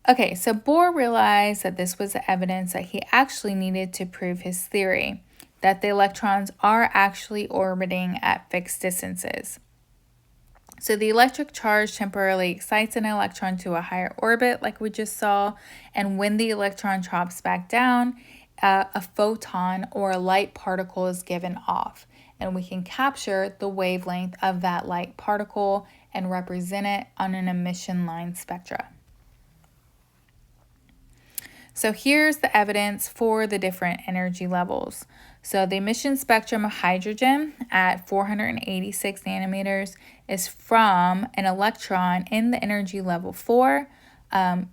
Okay, so Bohr realized that this was evidence that he actually needed to prove his theory, that the electrons are actually orbiting at fixed distances. So the electric charge temporarily excites an electron to a higher orbit, like we just saw, and when the electron drops back down, a photon or a light particle is given off, and we can capture the wavelength of that light particle and represent it on an emission line spectra. So here's the evidence for the different energy levels. So the emission spectrum of hydrogen at 486 nanometers is from an electron in the energy level 4,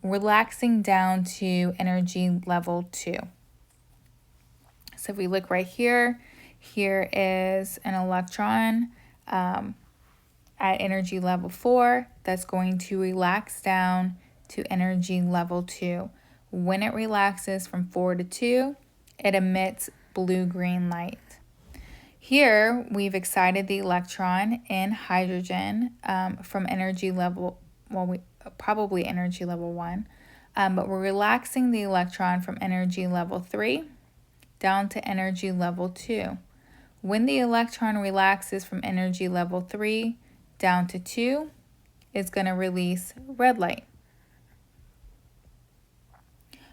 relaxing down to energy level 2. So if we look right here, here is an electron at energy level 4 that's going to relax down to energy level 2. When it relaxes from 4 to 2, it emits blue-green light. Here, we've excited the electron in hydrogen from energy level, probably energy level 1, but we're relaxing the electron from energy level 3 down to energy level 2. When the electron relaxes from energy level 3 down to 2, it's going to release red light.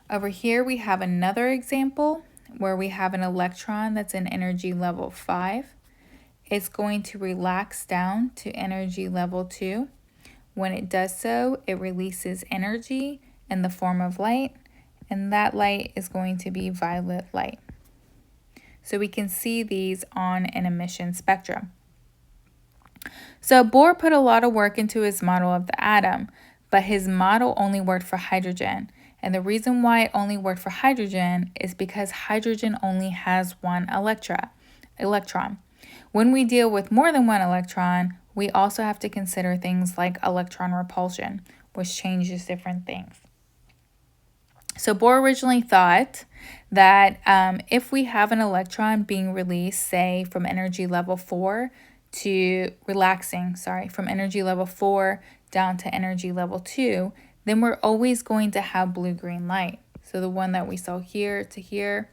Over here, we have another example where we have an electron that's in energy level 5. It's going to relax down to energy level 2. When it does so, it releases energy in the form of light, and that light is going to be violet light. So we can see these on an emission spectrum. So Bohr put a lot of work into his model of the atom, but his model only worked for hydrogen. And the reason why it only worked for hydrogen is because hydrogen only has one electron. When we deal with more than one electron, we also have to consider things like electron repulsion, which changes different things. So Bohr originally thought that if we have an electron being released, say, from energy level 4 to from energy level 4 down to energy level 2, then we're always going to have blue-green light. So the one that we saw here to here.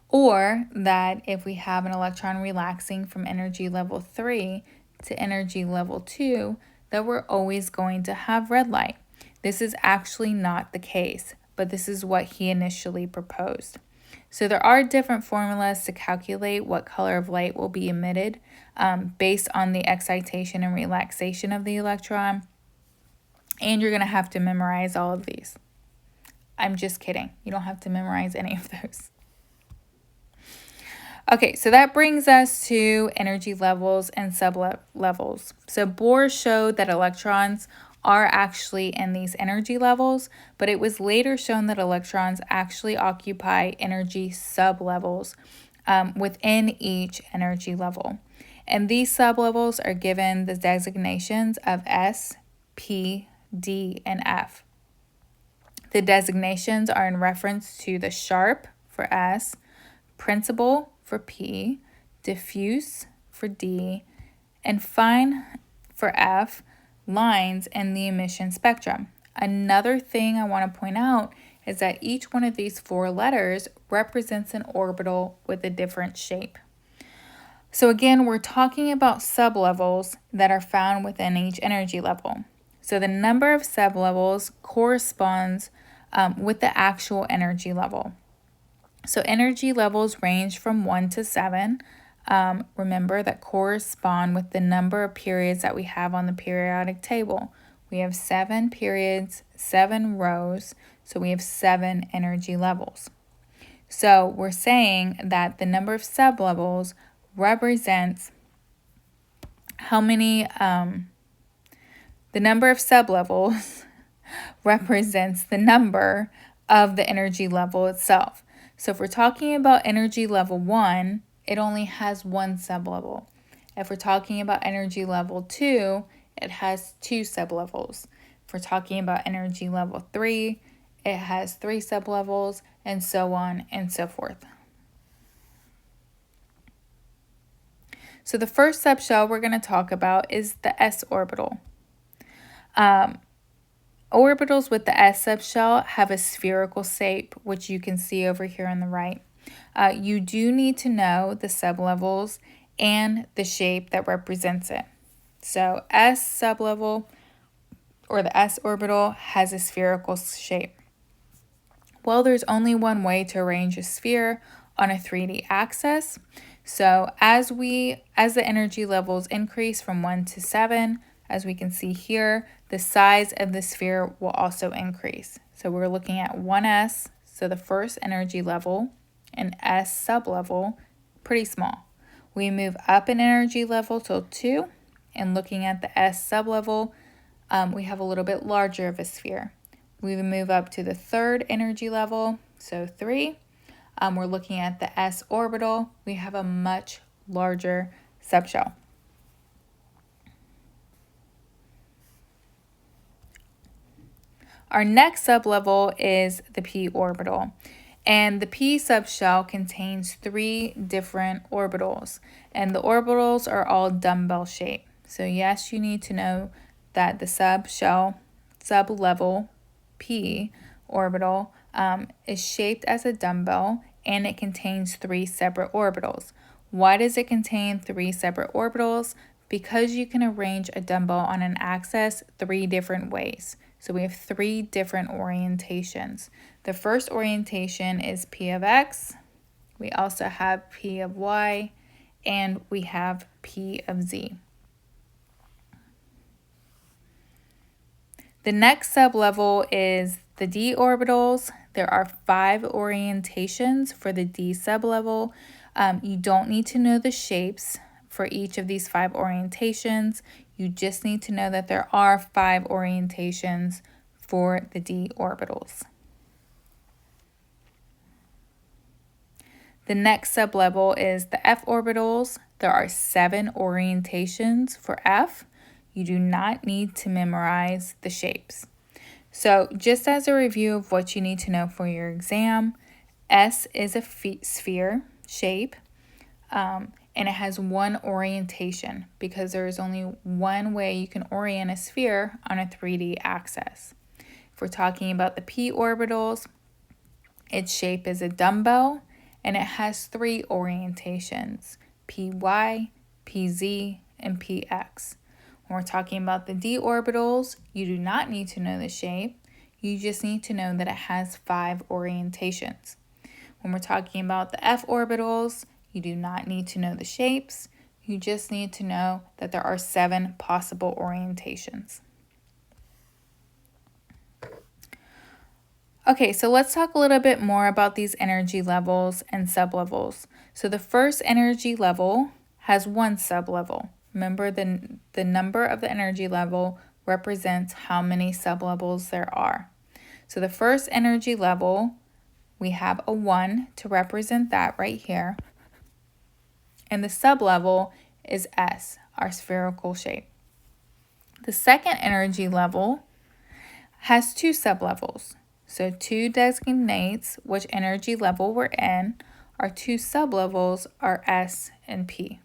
Or that if we have an electron relaxing from energy level 3 to energy level 2, that we're always going to have red light. This is actually not the case, but this is what he initially proposed. So there are different formulas to calculate what color of light will be emitted based on the excitation and relaxation of the electron. And you're going to have to memorize all of these. I'm just kidding. You don't have to memorize any of those. Okay, so that brings us to energy levels and sublevels. So Bohr showed that electrons are actually in these energy levels, but it was later shown that electrons actually occupy energy sublevels within each energy level. And these sublevels are given the designations of S, P, D, and F. The designations are in reference to the sharp for S, principal for P, diffuse for D, and fine for F, lines in the emission spectrum. Another thing I want to point out is that each one of these 4 letters represents an orbital with a different shape. So again, we're talking about sublevels that are found within each energy level. So the number of sublevels corresponds with the actual energy level. So energy levels range from 1 to 7. Remember that correspond with the number of periods that we have on the periodic table. We have 7 periods, 7 rows, so we have 7 energy levels. So we're saying that the number of sublevels represents how many, the number of sublevels represents the number of the energy level itself. So if we're talking about energy level 1, it only has 1 sublevel. If we're talking about energy level 2, it has 2 sublevels. If we're talking about energy level 3, it has 3 sublevels, and so on and so forth. So the first subshell we're going to talk about is the s orbital. Orbitals with the s subshell have a spherical shape, which you can see over here on the right. You do need to know the sublevels and the shape that represents it. So S sublevel, or the s orbital, has a spherical shape. Well, there's only one way to arrange a sphere on a 3D axis. So as the energy levels increase from 1 to 7, as we can see here, the size of the sphere will also increase. So we're looking at 1s, so the first energy level, and s sublevel, pretty small. We move up an energy level till 2, and looking at the s sublevel, we have a little bit larger of a sphere. We move up to the third energy level, so 3. We're looking at the s orbital. We have a much larger subshell. Our next sublevel is the p orbital. And the p subshell contains 3 different orbitals. And the orbitals are all dumbbell shaped. So yes, you need to know that the sublevel p orbital is shaped as a dumbbell, and it contains 3 separate orbitals. Why does it contain 3 separate orbitals? Because you can arrange a dumbbell on an axis 3 different ways. So we have 3 different orientations. The first orientation is P of X. We also have P of Y, and we have P of Z. The next sublevel is the d orbitals. There are 5 orientations for the d sublevel. You don't need to know the shapes for each of these 5 orientations. You just need to know that there are 5 orientations for the d orbitals. The next sublevel is the f orbitals. There are 7 orientations for f. You do not need to memorize the shapes. So just as a review of what you need to know for your exam, S is a sphere shape, and it has one orientation because there is only one way you can orient a sphere on a 3D axis. If we're talking about the p orbitals, its shape is a dumbbell, and it has 3 orientations, py, pz, and px. When we're talking about the d orbitals, you do not need to know the shape. You just need to know that it has 5 orientations. When we're talking about the f orbitals, you do not need to know the shapes. You just need to know that there are 7 possible orientations. Okay, so let's talk a little bit more about these energy levels and sublevels. So the first energy level has 1 sublevel. Remember, the number of the energy level represents how many sublevels there are. So the first energy level, we have a 1 to represent that right here. And the sublevel is S, our spherical shape. The second energy level has 2 sublevels. So 2 designates which energy level we're in. Our 2 sublevels are S and P.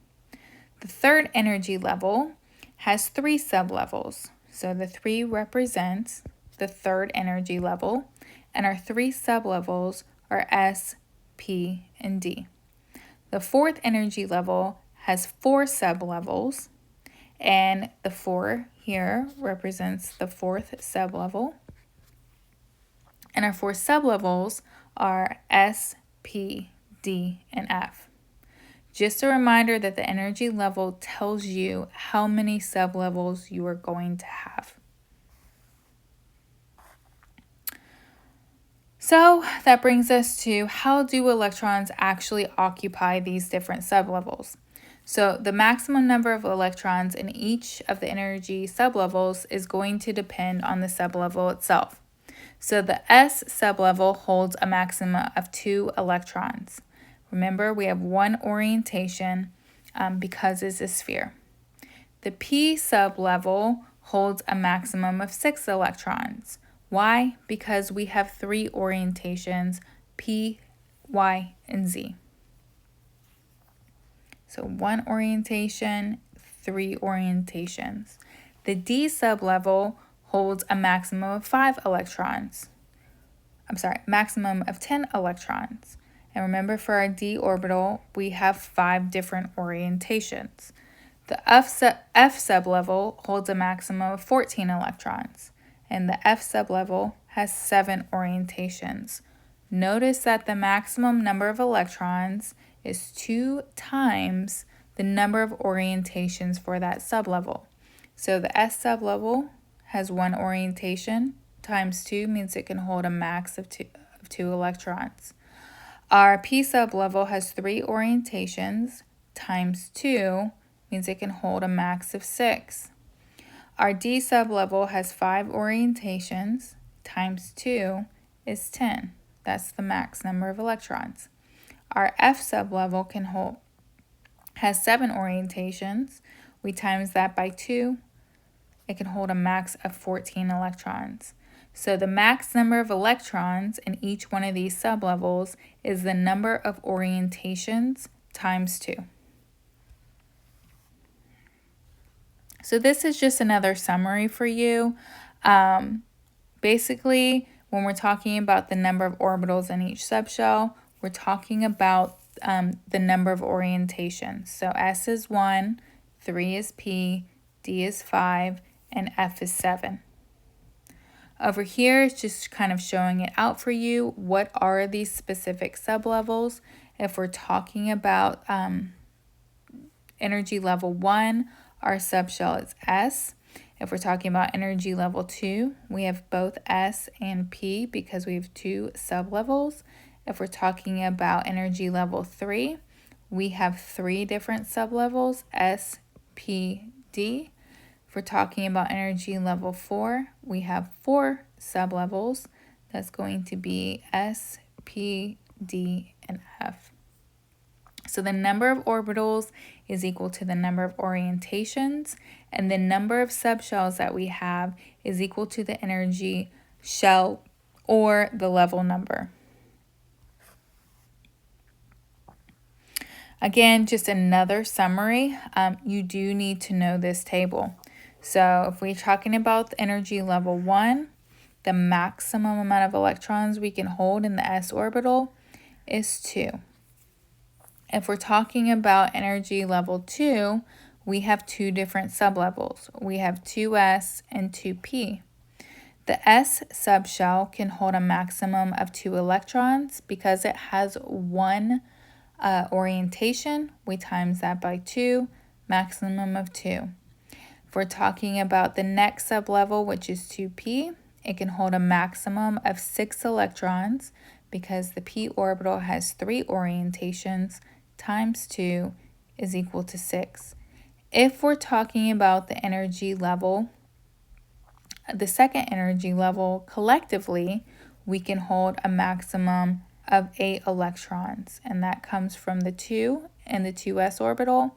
The third energy level has 3 sublevels. So the 3 represents the third energy level, and our 3 sublevels are S, P, and D. The fourth energy level has 4 sublevels, and the 4 here represents the 4th sublevel. And our 4 sublevels are S, P, D, and F. Just a reminder that the energy level tells you how many sublevels you are going to have. So that brings us to, how do electrons actually occupy these different sublevels? So the maximum number of electrons in each of the energy sublevels is going to depend on the sublevel itself. So the S sublevel holds a maximum of 2 electrons. Remember, we have 1 orientation because it's a sphere. The P sublevel holds a maximum of 6 electrons. Why? Because we have 3 orientations, P, Y, and Z. So 1 orientation, 3 orientations. The D sublevel holds a maximum of 5 electrons. Maximum of 10 electrons. And remember, for our d orbital, we have 5 different orientations. The F sublevel holds a maximum of 14 electrons, and the F sublevel has 7 orientations. Notice that the maximum number of electrons is 2 times the number of orientations for that sublevel. So the S sublevel has 1 orientation, times 2 means it can hold a max of 2 electrons. Our P sublevel has 3 orientations, times 2 means it can hold a max of 6. Our D sublevel has 5 orientations, times 2 is 10. That's the max number of electrons. Our F sublevel has 7 orientations. We times that by 2. It can hold a max of 14 electrons. So the max number of electrons in each one of these sublevels is the number of orientations times 2. So this is just another summary for you. Basically, when we're talking about the number of orbitals in each subshell, we're talking about the number of orientations. So S is 1, 3 is P, D is 5, and F is 7. Over here, it's just kind of showing it out for you. What are these specific sublevels? If we're talking about energy level 1, our subshell is S. If we're talking about energy level 2, we have both S and P because we have 2 sublevels. If we're talking about energy level 3, we have 3 different sublevels, S, P, D. If we're talking about energy level 4, we have 4 sublevels. That's going to be S, P, D, and F. So the number of orbitals is equal to the number of orientations, and the number of subshells that we have is equal to the energy shell or the level number. Again, just another summary. You do need to know this table. So if we're talking about energy level 1, the maximum amount of electrons we can hold in the s orbital is 2. If we're talking about energy level 2, we have 2 different sublevels. We have 2s and 2p. The s subshell can hold a maximum of 2 electrons because it has 1 orientation. We times that by 2, maximum of 2. If we're talking about the next sublevel, which is 2p, it can hold a maximum of 6 electrons because the p orbital has 3 orientations, times 2 is equal to 6. If we're talking about the energy level, the second energy level, collectively, we can hold a maximum of 8 electrons, and that comes from the 2 in the 2s orbital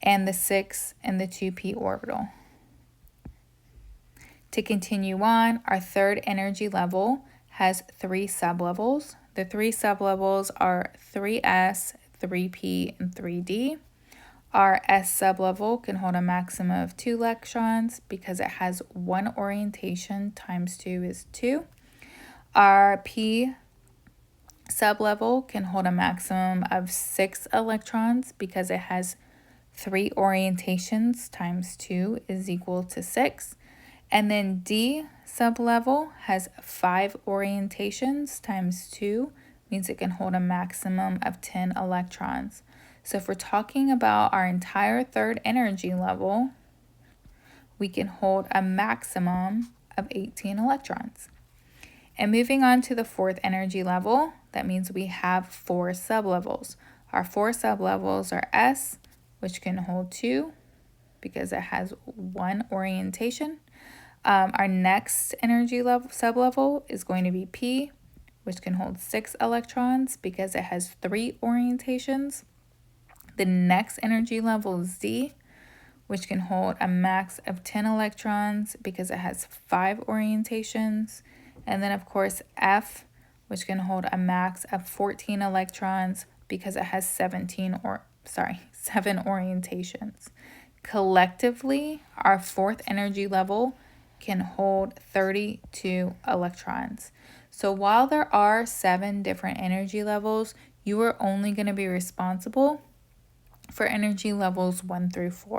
and the 6 in the 2p orbital. To continue on, our third energy level has 3 sublevels. The 3 sublevels are 3s, 3p, and 3d. Our S sublevel can hold a maximum of 2 electrons because it has 1 orientation, times 2 is 2. Our P sublevel can hold a maximum of 6 electrons because it has 3 orientations, times 2 is equal to 6. And then D sublevel has 5 orientations, times 2 means it can hold a maximum of 10 electrons. So if we're talking about our entire third energy level, we can hold a maximum of 18 electrons. And moving on to the fourth energy level, that means we have 4 sublevels. Our 4 sublevels are S, which can hold 2 because it has 1 orientation. Our next energy level sublevel is going to be P, which can hold 6 electrons because it has 3 orientations. The next energy level is D, which can hold a max of 10 electrons because it has 5 orientations. And then, of course, F, which can hold a max of 14 electrons because it has 7 orientations. Collectively, our fourth energy level can hold 32 electrons. So while there are 7 different energy levels, you are only going to be responsible for energy levels 1 through 4.